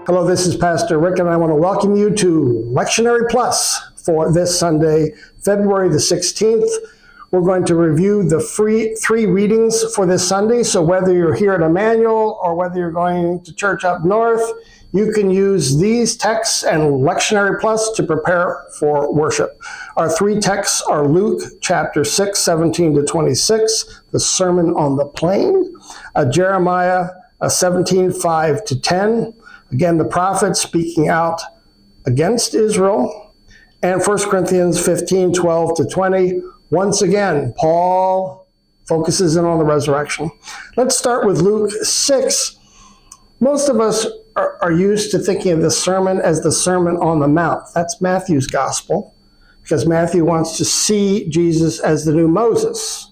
Hello, this is Pastor Rick, and I want to welcome you to Lectionary Plus for this Sunday, February the 16th. We're going to review the three readings for this Sunday. So whether you're here at Emmanuel or whether you're going to church up north, you can use these texts and Lectionary Plus to prepare for worship. Our three texts are Luke chapter 6, 17 to 26, the Sermon on the Plain, Jeremiah 17, 5 to 10, again, the prophet speaking out against Israel, and 1 Corinthians 15, 12 to 20. Once again, Paul focuses in on the resurrection. Let's start with Luke 6. Most of us are used to thinking of this sermon as the Sermon on the Mount. That's Matthew's gospel, because Matthew wants to see Jesus as the new Moses,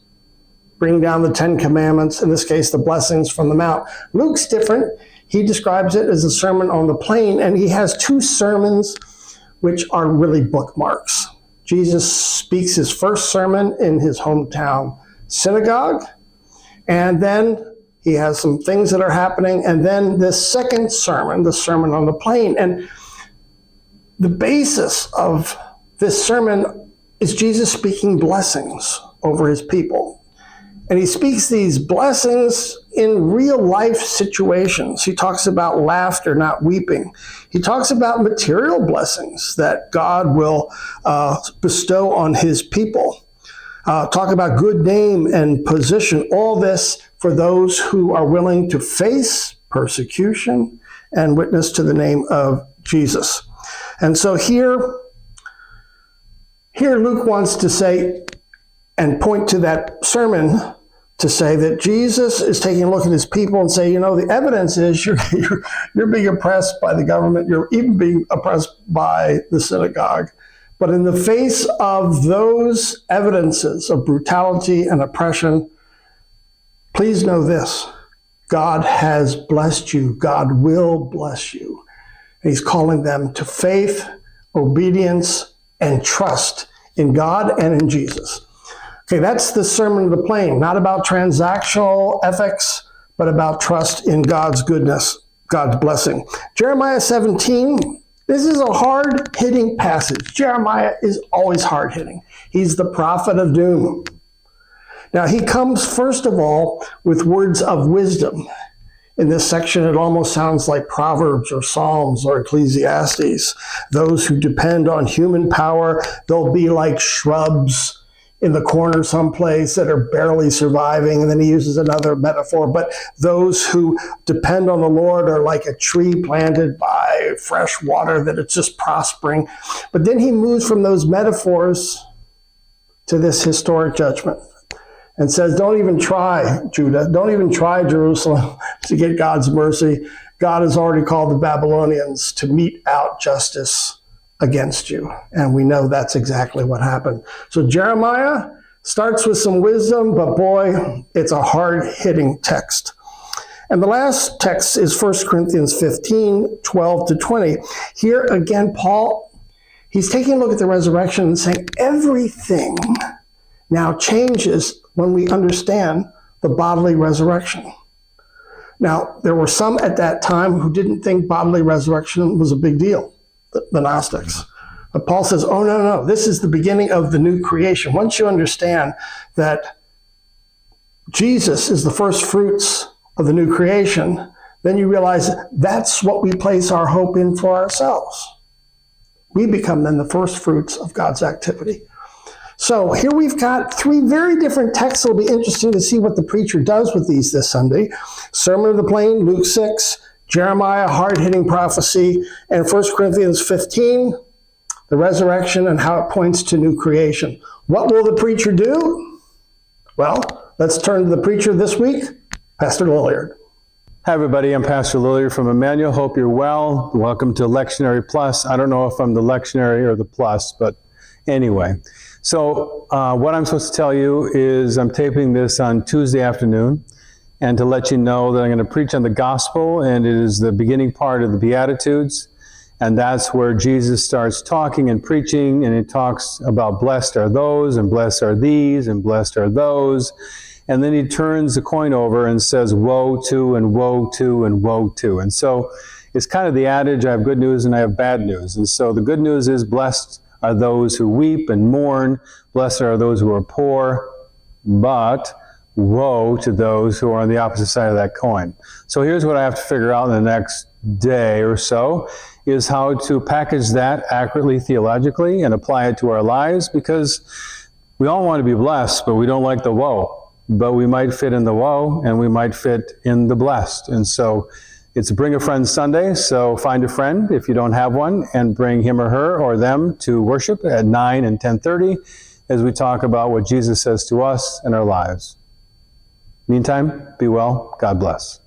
bring down the 10 commandments, in this case, the blessings from the Mount. Luke's different. He describes it as a Sermon on the Plain, and he has two sermons which are really bookmarks. Jesus speaks his first sermon in his hometown synagogue, and then he has some things that are happening, and then this second sermon, the Sermon on the Plain. And the basis of this sermon is Jesus speaking blessings over his people. And he speaks these blessings in real life situations. He talks about laughter, not weeping. He talks about material blessings that God will bestow on his people. Talk about good name and position. All this for those who are willing to face persecution and witness to the name of Jesus. And so here Luke wants to say and point to that sermon to say that Jesus is taking a look at his people and say, the evidence is you're being oppressed by the government. You're even being oppressed by the synagogue. But in the face of those evidences of brutality and oppression, please know this: God has blessed you. God will bless you. And he's calling them to faith, obedience, and trust in God and in Jesus. Okay, that's the Sermon on the Plain, not about transactional ethics, but about trust in God's goodness, God's blessing. Jeremiah 17, this is a hard-hitting passage. Jeremiah is always hard-hitting. He's the prophet of doom. Now, he comes, first of all, with words of wisdom. In this section, it almost sounds like Proverbs or Psalms or Ecclesiastes. Those who depend on human power, they'll be like shrubs in the corner someplace that are barely surviving. And then he uses another metaphor. But those who depend on the Lord are like a tree planted by fresh water, that it's just prospering. But then he moves from those metaphors to this historic judgment and says, don't even try, Judah. Don't even try, Jerusalem, to get God's mercy. God has already called the Babylonians to mete out justice against you. And we know that's exactly what happened. So Jeremiah starts with some wisdom, but boy, it's a hard-hitting text. And the last text is 1 Corinthians 15, 12 to 20. Here again, Paul, he's taking a look at the resurrection and saying everything now changes when we understand the bodily resurrection. Now, there were some at that time who didn't think bodily resurrection was a big deal, the Gnostics. But Paul says, oh, no, this is the beginning of the new creation. Once you understand that Jesus is the first fruits of the new creation, then you realize that's what we place our hope in for ourselves. We become then the first fruits of God's activity. So here we've got three very different texts. It'll be interesting to see what the preacher does with these this Sunday. Sermon on the Plain, Luke 6, Jeremiah, hard-hitting prophecy, and 1 Corinthians 15, the resurrection and how it points to new creation. What will the preacher do? Well, let's turn to the preacher this week, Pastor Lilliard. Hi, everybody. I'm Pastor Lilliard from Emmanuel. Hope you're well. Welcome to Lectionary Plus. I don't know if I'm the lectionary or the plus, but anyway. So what I'm supposed to tell you is I'm taping this on Tuesday afternoon, and to let you know that I'm going to preach on the gospel, and it is the beginning part of the Beatitudes, and that's where Jesus starts talking and preaching, and he talks about blessed are those, and blessed are these, and blessed are those, And then he turns the coin over and says, woe to, and woe to, and woe to. And so it's kind of the adage, I have good news and I have bad news. And so the good news is, blessed are those who weep and mourn. Blessed are those who are poor. But woe to those who are on the opposite side of that coin. So here's what I have to figure out in the next day or so, is how to package that accurately theologically and apply it to our lives, because we all want to be blessed, but we don't like the woe. But we might fit in the woe, and we might fit in the blessed. And so it's Bring a Friend Sunday, so find a friend if you don't have one, and bring him or her or them to worship at 9 and 10:30 as we talk about what Jesus says to us in our lives. Meantime, be well. God bless.